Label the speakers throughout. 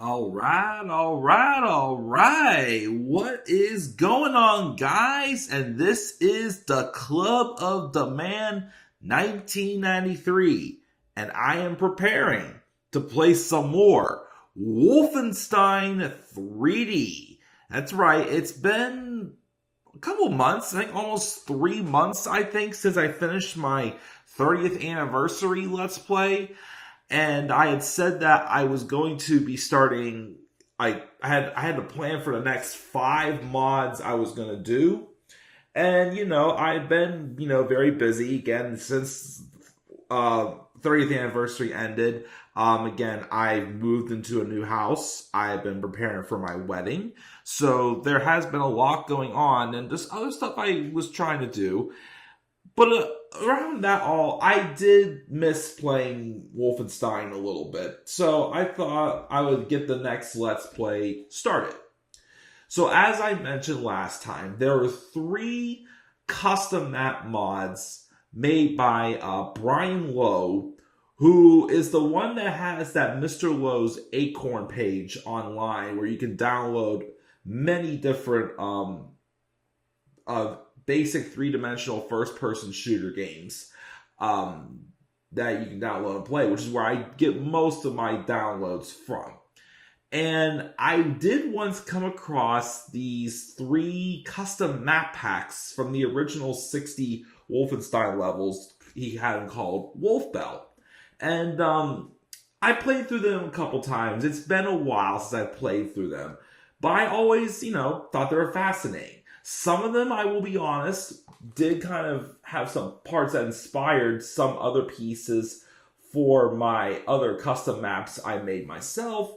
Speaker 1: All right. What is going on, guys? And this is the Club of the Man 1993. And I am preparing to play some more Wolfenstein 3D. That's right. It's been a couple months, I think almost 3 months, I think, since I finished my 30th anniversary Let's Play. And I had said that I was going to be starting, I had to plan for the next 5 mods I was going to do. And, I've been, very busy again since 30th anniversary ended. Again, I moved into a new house. I've been preparing for my wedding. So there has been a lot going on and just other stuff I was trying to do. But around that all, I did miss playing Wolfenstein a little bit. So I thought I would get the next Let's Play started. So as I mentioned last time, there were 3 custom map mods made by Brian Lowe, who is the one that has that Mr. Lowe's Acorn page online where you can download many different basic 3-dimensional first-person shooter games that you can download and play, which is where I get most of my downloads from. And I did once come across these 3 custom map packs from the original 60 Wolfenstein levels he had them called Wolfbel. And I played through them a couple times. It's been a while since I played through them. But I always, thought they were fascinating. Some of them, I will be honest, did kind of have some parts that inspired some other pieces for my other custom maps I made myself.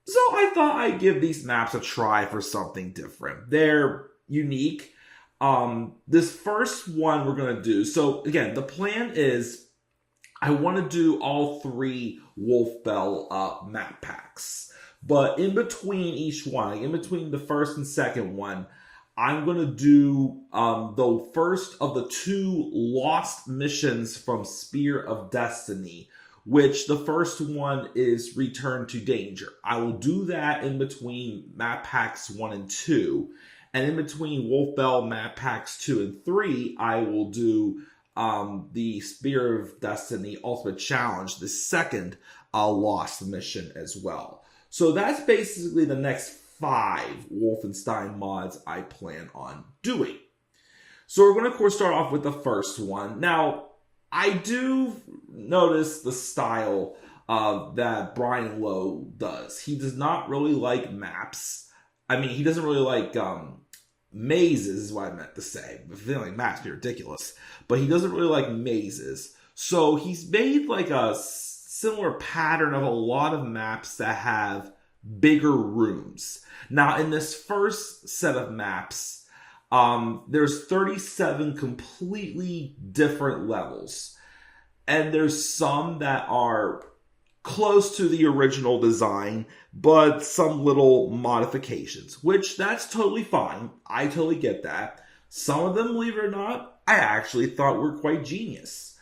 Speaker 1: So I thought I'd give these maps a try for something different. They're unique. This first one we're going to do, so again, the plan is I want to do all 3 Wolfbel map packs. But in between each one, in between the first and second one, I'm going to do the first of the 2 lost missions from Spear of Destiny, which the first one is Return to Danger. I will do that in between map packs 1 and 2. And in between Wolfbel map packs 2 and 3, I will do the Spear of Destiny Ultimate Challenge, the second lost mission as well. So that's basically the next 5 Wolfenstein mods I plan on doing. So we're going to, of course, start off with the first one. Now, I do notice the style that Brian Lowe does. He does not really like maps. I mean, he doesn't really like mazes, is what I meant to say. I feel like maps be ridiculous. But he doesn't really like mazes. So he's made like a similar pattern of a lot of maps that have bigger rooms. Now, in this first set of maps, there's 37 completely different levels. And there's some that are close to the original design, but some little modifications, which that's totally fine. I totally get that. Some of them, believe it or not, I actually thought were quite genius.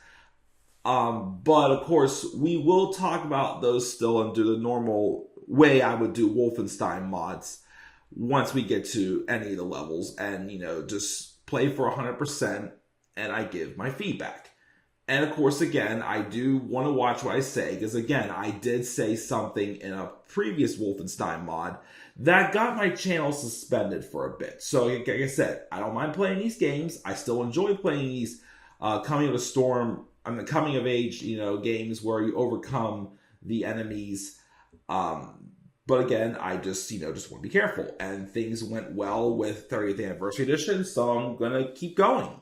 Speaker 1: But of course, we will talk about those still and do the normal way I would do Wolfenstein mods once we get to any of the levels and, just play for 100% and I give my feedback. And of course, again, I do want to watch what I say because, again, I did say something in a previous Wolfenstein mod that got my channel suspended for a bit. So, like I said, I don't mind playing these games. I still enjoy playing these coming of age, games where you overcome the enemies. But again, I just want to be careful. And things went well with 30th Anniversary Edition, so I'm going to keep going.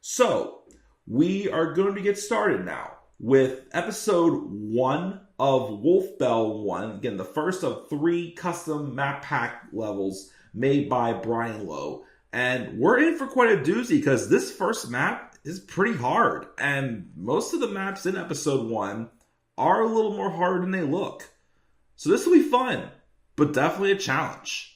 Speaker 1: So, we are going to get started now with episode 1 of Wolfbel 1. Again, the first of 3 custom map pack levels made by Brian Lowe. And we're in for quite a doozy because this first map is pretty hard. And most of the maps in episode 1 are a little more hard than they look. So this will be fun, but definitely a challenge.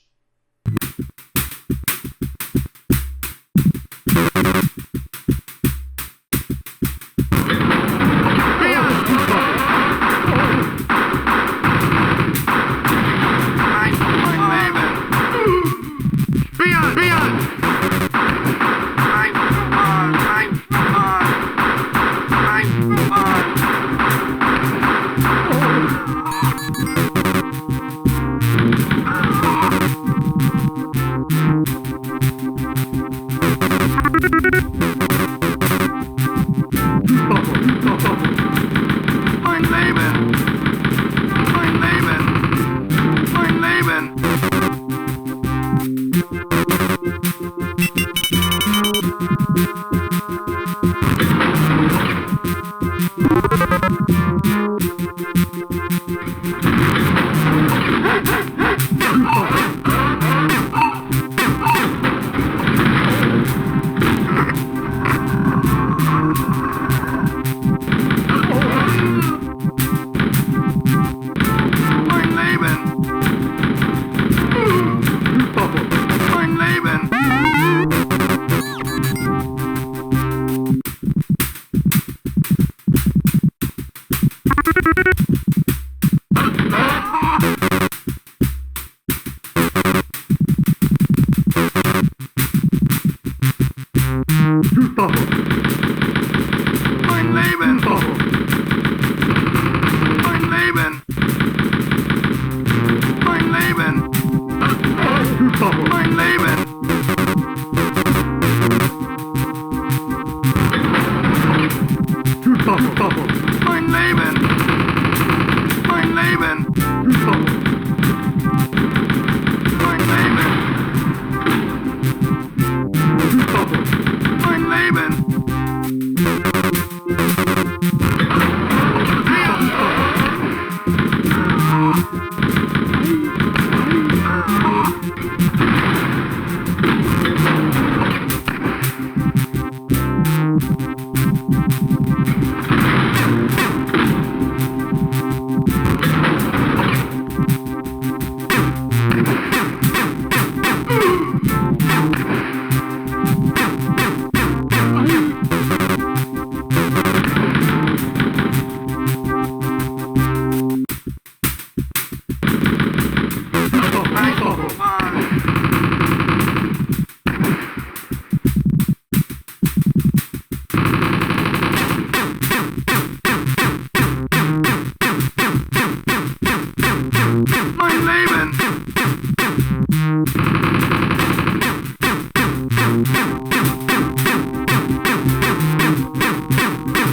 Speaker 2: Mein Leben.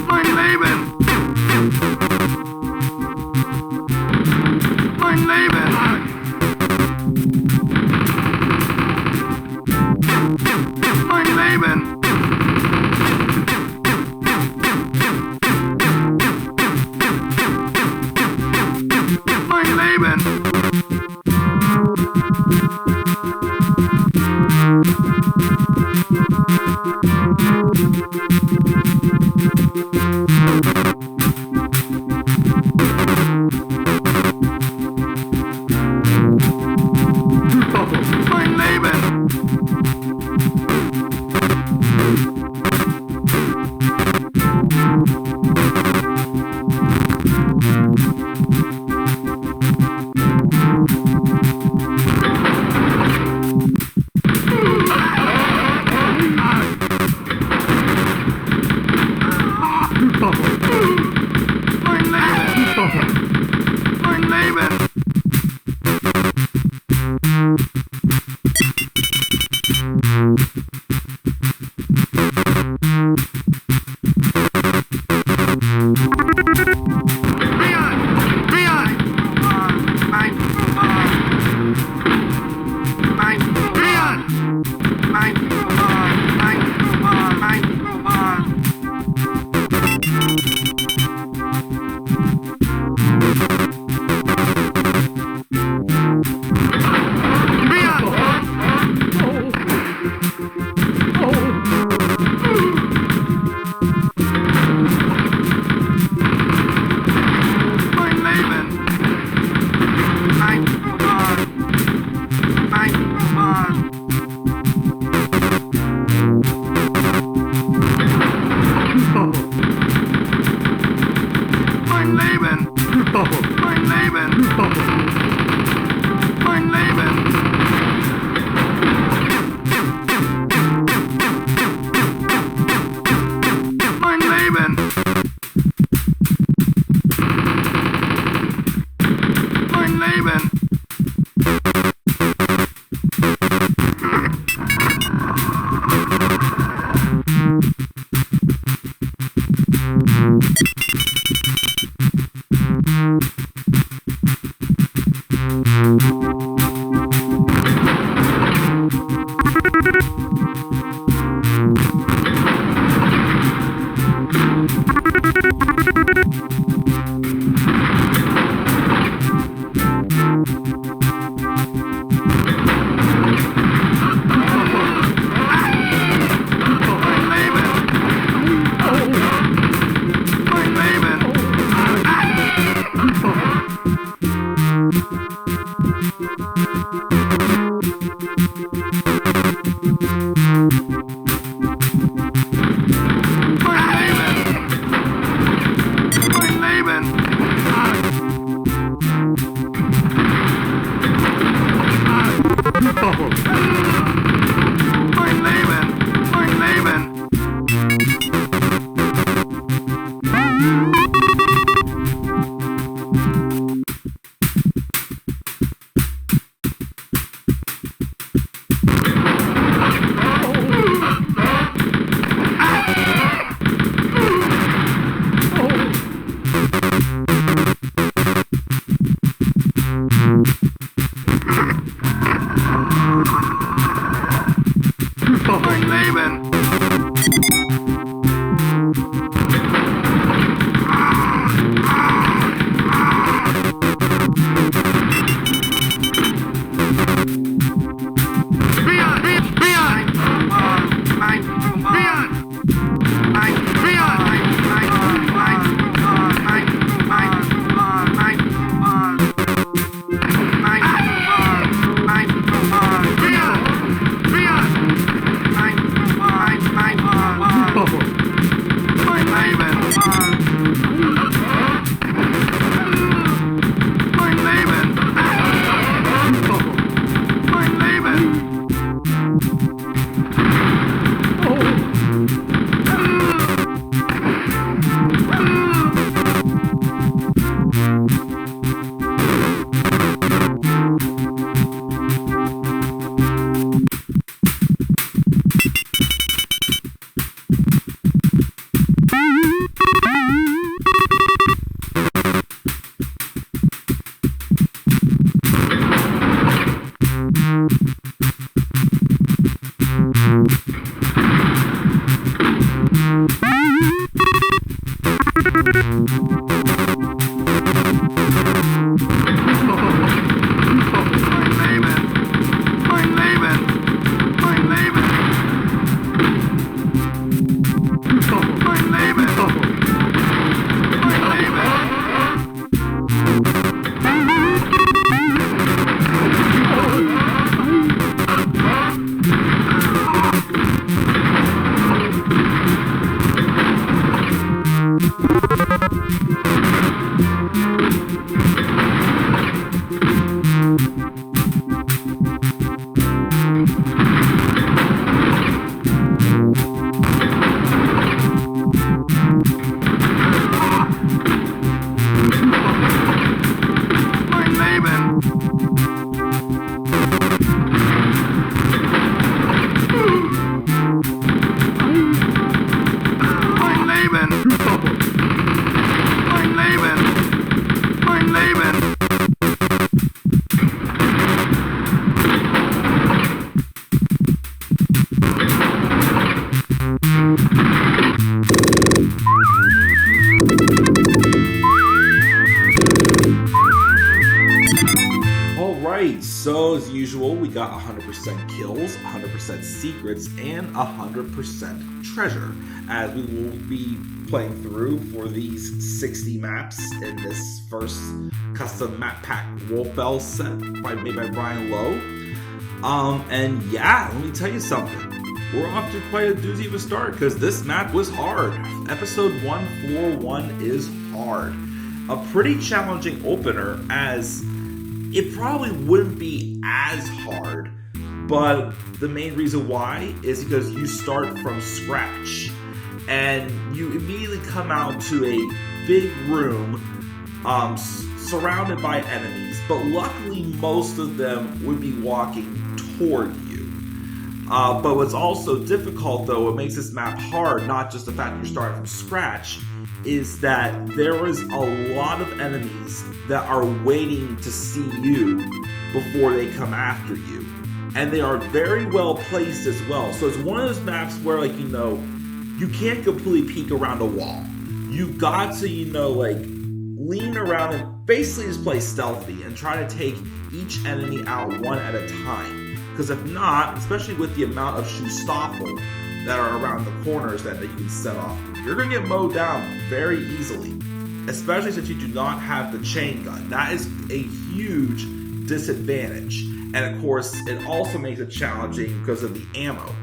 Speaker 2: Mein Leben. Mein Leben. Mein Leben. Mein Leben. Mein Leben. Mein Leben. Mein Leben.
Speaker 1: Alright, so as usual, we got 100% kills, 100% secrets, and 100% treasure, as we will be playing through for these 60 maps in this first custom map pack Wolfbel set made by Brian Lowe. And yeah, let me tell you something. We're off to quite a doozy of a start, because this map was hard. Episode 141 is hard. A pretty challenging opener, as it probably wouldn't be as hard, but the main reason why is because you start from scratch and you immediately come out to a big room surrounded by enemies, but luckily most of them would be walking toward you. But what's also difficult, though, what makes this map hard, not just the fact that you're starting from scratch, is that there is a lot of enemies that are waiting to see you before they come after you. And they are very well placed as well. So it's one of those maps where, like, you can't completely peek around a wall. You got to, lean around and basically just play stealthy and try to take each enemy out one at a time. Because if not, especially with the amount of Schustoffel that are around the corners that you can set off, you're going to get mowed down very easily, especially since you do not have the chain gun. That is a huge disadvantage. And of course, it also makes it challenging because of the ammo.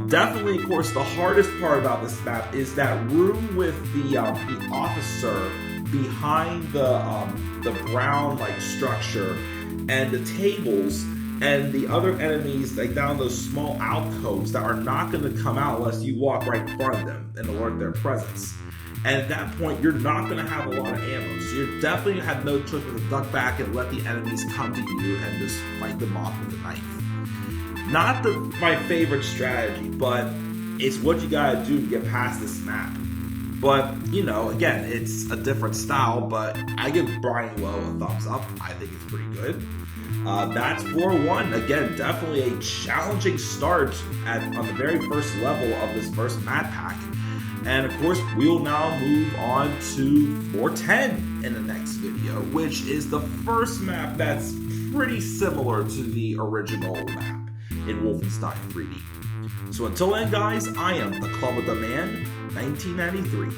Speaker 1: Definitely, of course, the hardest part about this map is that room with the officer behind the brown structure and the tables and the other enemies down those small alcoves that are not going to come out unless you walk right in front of them and alert their presence. And at that point, you're not going to have a lot of ammo, so you're definitely going to have no choice but to duck back and let the enemies come to you and just fight them off with a knife. Not my favorite strategy, but it's what you got to do to get past this map. But, again, it's a different style, but I give Brian Lowe a thumbs up. I think it's pretty good. That's 4-1. Again, definitely a challenging start on the very first level of this first map pack. And of course, we will now move on to 410 in the next video, which is the first map that's pretty similar to the original map in Wolfenstein 3D. So until then, guys, I am the Club with the Man, 1993.